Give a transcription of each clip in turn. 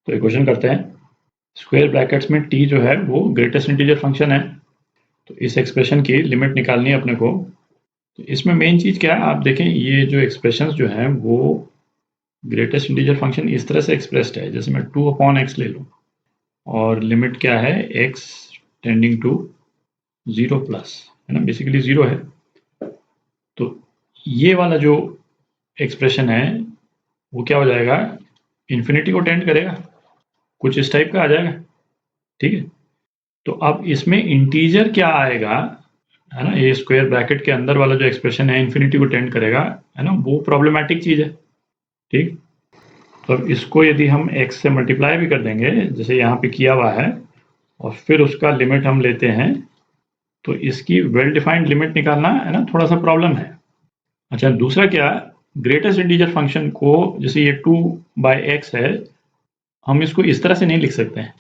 तो एक क्वेश्चन करते हैं, स्क्वायर ब्रैकेट्स में t जो है वो ग्रेटेस्ट इंटीजर फंक्शन है, तो इस एक्सप्रेशन की लिमिट निकालनी है अपने को। तो इसमें मेन चीज़ क्या है, आप देखें ये जो एक्सप्रेशंस जो हैं वो ग्रेटेस्ट इंटीजर फंक्शन इस तरह से एक्सप्रेस्ड है, जैसे मैं 2/x ले लूँ और लिमिट क्या है x टेंडिंग टू 0 प्लस, है ना, बेसिकली 0 है। तो ये वाला जो एक्सप्रेशन है वो क्या हो जाएगा, इन्फिनिटी को टेंड करेगा, कुछ इस टाइप का आ जाएगा। ठीक है, तो अब इसमें इंटीजर क्या आएगा, है ना, ये स्क्वायर ब्रैकेट के अंदर वाला जो एक्सप्रेशन है इन्फिनिटी को टेंड करेगा, है ना, वो प्रॉब्लमैटिक चीज़ है। ठीक, तो अब इसको यदि हम x से मल्टीप्लाई भी कर देंगे जैसे यहाँ पे किया हुआ है और फिर उसका लिमिट हम लेते हैं, तो इसकी वेल डिफाइंड लिमिट निकालना, है ना, थोड़ा सा प्रॉब्लम है। अच्छा, दूसरा क्या, ग्रेटेस्ट इंटीजर फंक्शन को, जैसे ये 2/x है, हम इसको इस तरह से नहीं लिख सकते हैं, है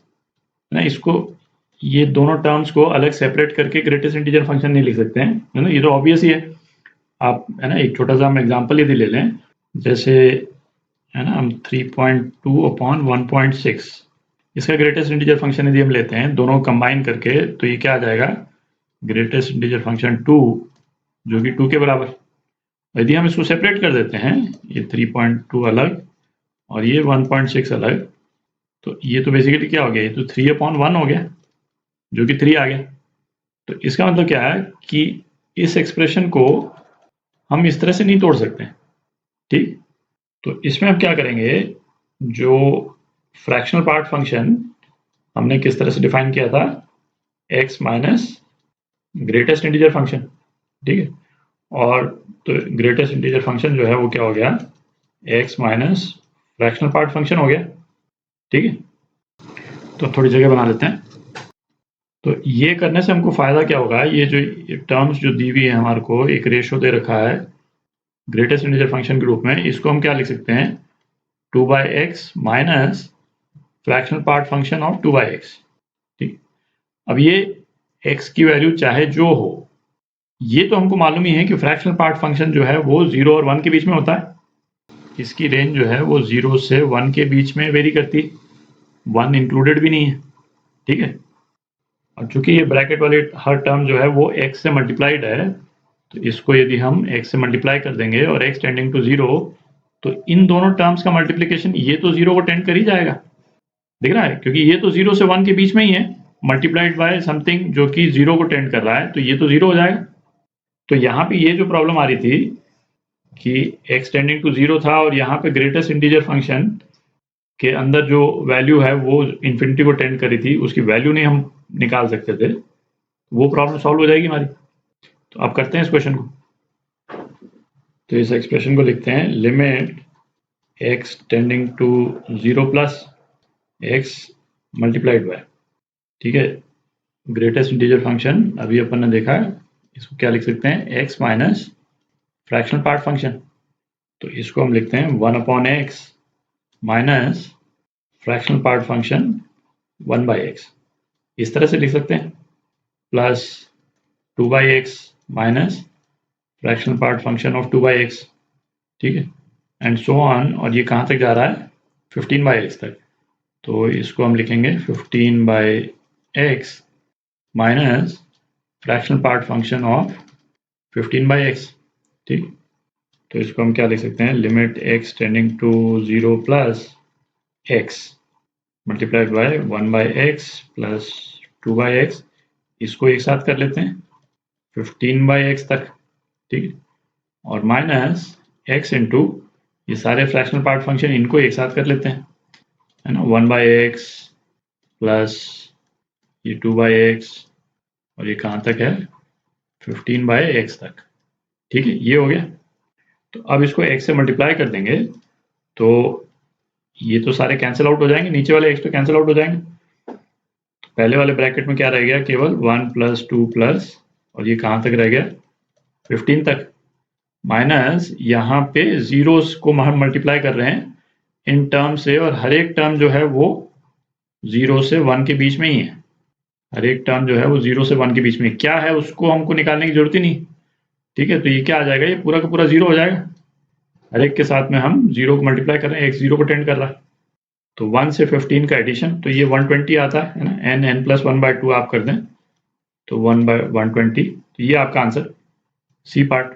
ना, इसको ये दोनों टर्म्स को अलग सेपरेट करके ग्रेटेस्ट इंटीजर फंक्शन नहीं लिख सकते हैं, है ना, ये तो ऑब्वियस ही है। आप, है ना, एक छोटा सा हम एग्जांपल यदि ले लें, जैसे, है ना, हम 3.2/1.6 इसका ग्रेटेस्ट इंटीजर फंक्शन यदि हम लेते हैं दोनों कंबाइन करके, तो ये क्या आ जाएगा, ग्रेटेस्ट इंटीजर फंक्शन 2 जो कि 2 के बराबर। यदि हम इसको सेपरेट कर देते हैं, ये 3.2 अलग और ये 1.6 अलग, तो ये तो बेसिकली क्या हो गया, ये तो 3/1 हो गया जो कि 3 आ गया। तो इसका मतलब क्या है कि इस एक्सप्रेशन को हम इस तरह से नहीं तोड़ सकते। ठीक, तो इसमें हम क्या करेंगे, जो फ्रैक्शनल पार्ट फंक्शन हमने किस तरह से डिफाइन किया था, x minus greatest integer function. ठीक है, और तो ग्रेटेस्ट इंटीजर फंक्शन जो है वो क्या हो गया, x minus fractional part function हो गया। ठीक है, तो थोड़ी जगह बना लेते हैं। तो ये करने से हमको फ़ायदा क्या होगा, ये जो टर्म्स जो दी हुई है हमारे को, एक रेशो दे रखा है ग्रेटेस्ट इंटीजर फंक्शन के रूप में, इसको हम क्या लिख सकते हैं, 2/x minus fractional part function of 2/x। ठीक, अब ये x की वैल्यू चाहे जो हो, ये तो हमको मालूम ही है कि फ्रैक्शनल पार्ट फंक्शन जो है वो 0 और 1 के बीच में होता है। इसकी रेंज जो है वो 0 से 1 के बीच में वेरी करती है, 1 इंक्लूडेड भी नहीं है। ठीक है, और चूंकि ये ब्रैकेट वाले हर टर्म जो है वो x से मल्टीप्लाइड है, तो इसको यदि हम x से मल्टीप्लाई कर देंगे और x टेंडिंग टू 0, तो इन दोनों टर्म्स का मल्टीप्लिकेशन ये तो 0 को टेंड कर ही जाएगा, दिख रहा है, क्योंकि ये तो 0 से 1 के बीच में ही है, मल्टीप्लाइड बाय समथिंग जो कि 0 को टेंड कर रहा है, तो ये तो 0 हो जाएगा। तो यहाँ पे ये जो प्रॉब्लम आ रही थी कि x टेंडिंग टू 0 था और यहाँ पे ग्रेटेस्ट इंटीजर फंक्शन के अंदर जो वैल्यू है वो इन्फिनिटी को टेंड करी थी, उसकी वैल्यू नहीं हम निकाल सकते थे, वो प्रॉब्लम सॉल्व हो जाएगी हमारी। तो अब करते हैं इस क्वेश्चन को। तो इस एक्सप्रेशन को लिखते हैं, limit x tending to 0 plus x multiplied by, ठीक है, ग्रेटेस्ट इंटीजर फंक्शन अभी अपन ने देखा है, इसको क्या लिख सकते हैं, x minus fractional part function, तो इसको हम लिखते हैं 1/x minus fractional part function 1/x, इस तरह से लिख सकते हैं, plus 2/x minus fractional part function of 2/x। ठीक है, एंड सो ऑन, और ये कहाँ तक जा रहा है, 15/x तक, तो इसको हम लिखेंगे 15/x minus fractional part function of 15/x। ठीक, तो इसको हम क्या लिख सकते हैं, limit x tending to 0 plus x multiplied by 1/x plus 2/x, इसको एक साथ कर लेते हैं 15/x तक। ठीक है, और माइनस x इंटू ये सारे फ्रैक्शनल पार्ट फंक्शन, इनको एक साथ कर लेते हैं, है ना, 1/x प्लस ये 2/x और ये कहाँ तक है, 15/x तक। ठीक है, ये हो गया। तो अब इसको x से मल्टीप्लाई कर देंगे तो ये तो सारे कैंसिल आउट हो जाएंगे, नीचे वाले x तो कैंसिल आउट हो जाएंगे, तो पहले वाले ब्रैकेट में क्या रह गया, केवल 1 प्लस 2 प्लस, और ये कहाँ तक रह गया, 15 तक, माइनस यहाँ पे जीरोस को हम मल्टीप्लाई कर रहे हैं इन टर्म से, और हर एक टर्म जो है वो 0 से 1 के बीच में ही है, हर एक टर्म जो है वो 0 से 1 के बीच में क्या है, उसको हमको निकालने की जरूरत ही नहीं। ठीक है, तो ये क्या आ जाएगा, ये पूरा का पूरा 0 हो जाएगा, हर एक के साथ में हम 0 को मल्टीप्लाई कर रहे हैं, x 0 को टेंड कर रहा है। तो 1 से 15 का एडिशन, तो ये 120 आता है ना, n n+1/2 आप कर दें तो 1/120, तो ये आपका आंसर सी पार्ट।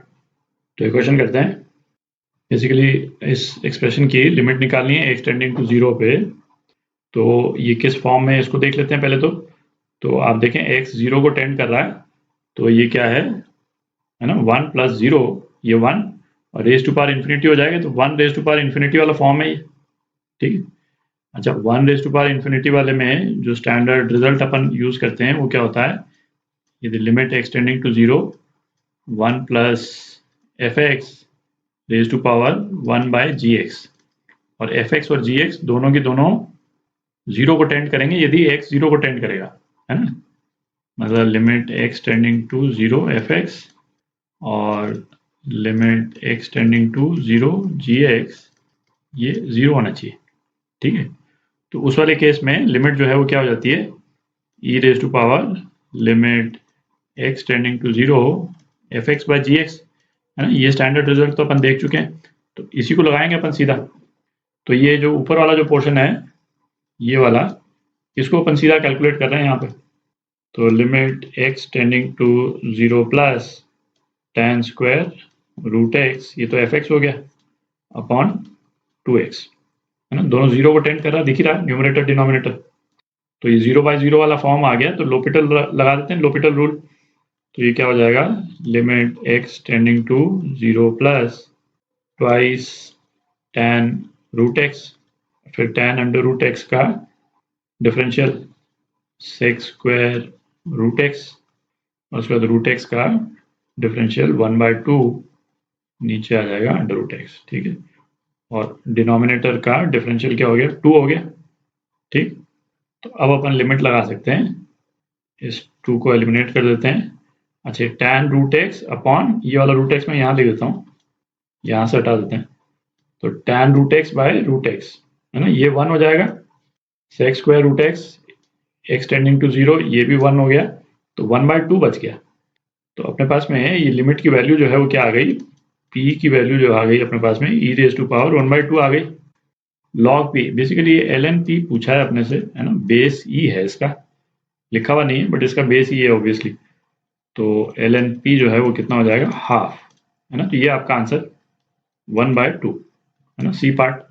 तो इक्वेशन करते हैं, बेसिकली इस एक्सप्रेशन की लिमिट निकालनी है एक्सटेंडिंग टू 0 पे। तो ये किस फॉर्म में, इसको देख लेते हैं पहले तो आप देखें x 0 को टेंड कर रहा है, तो ये क्या है ना, 1 + 0, ये 1 और रेज़ टू पावर इन्फिनिटी हो जाएगा, तो 1 रेज़ टू पावर इन्फिनिटी वाला फॉर्म है ये, ठीक है। अच्छा, 1 रेज़ टू पावर इन्फिनिटी वाले में जो स्टैंडर्ड रिजल्ट अपन यूज करते हैं वो क्या होता है, यदि limit x tending to 0 1 + fx raise to power 1/gx, और fx और gx दोनों की दोनों 0 को टेंड करेंगे यदि x 0 को टेंड करेगा, है ना। मतलब limit x tending to 0 fx और limit x tending to 0 gx, ये 0 होना चाहिए, ठीक है। तो उस वाले केस में लिमिट जो है वो क्या हो जाती है, e raise to power limit x tending to 0 fx/gx, है ना। ये स्टैंडर्ड रिजल्ट तो अपन देख चुके हैं, तो इसी को लगाएंगे अपन सीधा। तो ये जो ऊपर वाला जो पोर्शन है ये वाला, इसको अपन सीधा कैलकुलेट कर रहे हैं यहाँ पे। तो limit x tending to 0 plus tan square root x, ये तो fx हो गया अपॉन 2x, है ना। दोनों 0 को टेंड कर रहा, दिख ही रहा है न्यूमरेटर डिनोमिनेटर, तो ये 0/0 वाला फॉर्म आ गया, तो लोपिटल लगा देते हैं, लोपिटल रूल। तो ये क्या हो जाएगा, limit x tending to 0 plus twice tan root x, फिर tan अंडर रूट x का differential sec square root x, और उसके बाद रूट x का डिफरेंशियल 1/2 नीचे आ जाएगा अंडर रूट x, ठीक है। और डिनोमिनेटर का डिफरेंशियल क्या हो गया, 2 हो गया, ठीक। तो अब अपन लिमिट लगा सकते हैं, इस 2 को एलिमिनेट कर देते हैं। अच्छा, tan रूट x अपॉन ये वाला रूट x मैं यहाँ लिख देता हूँ, यहाँ से हटा देते हैं, तो tan root x by root x, है ना, ये 1 हो जाएगा। sec square root x tending to 0, ये भी 1 हो गया, तो 1/2 बच गया। तो अपने पास में ये लिमिट की वैल्यू जो है वो क्या आ गई, p की वैल्यू जो आ गई अपने पास में e रेज़ टू पावर 1/2 आ गई। log p, बेसिकली ये ln p पूछा है अपने से, है ना, बेस e है इसका, लिखा हुआ नहीं है बट इसका बेस e है ऑब्वियसली। तो ln p जो है वो कितना हो जाएगा, हाफ, है ना। तो ये आपका आंसर 1/2, है ना, सी पार्ट।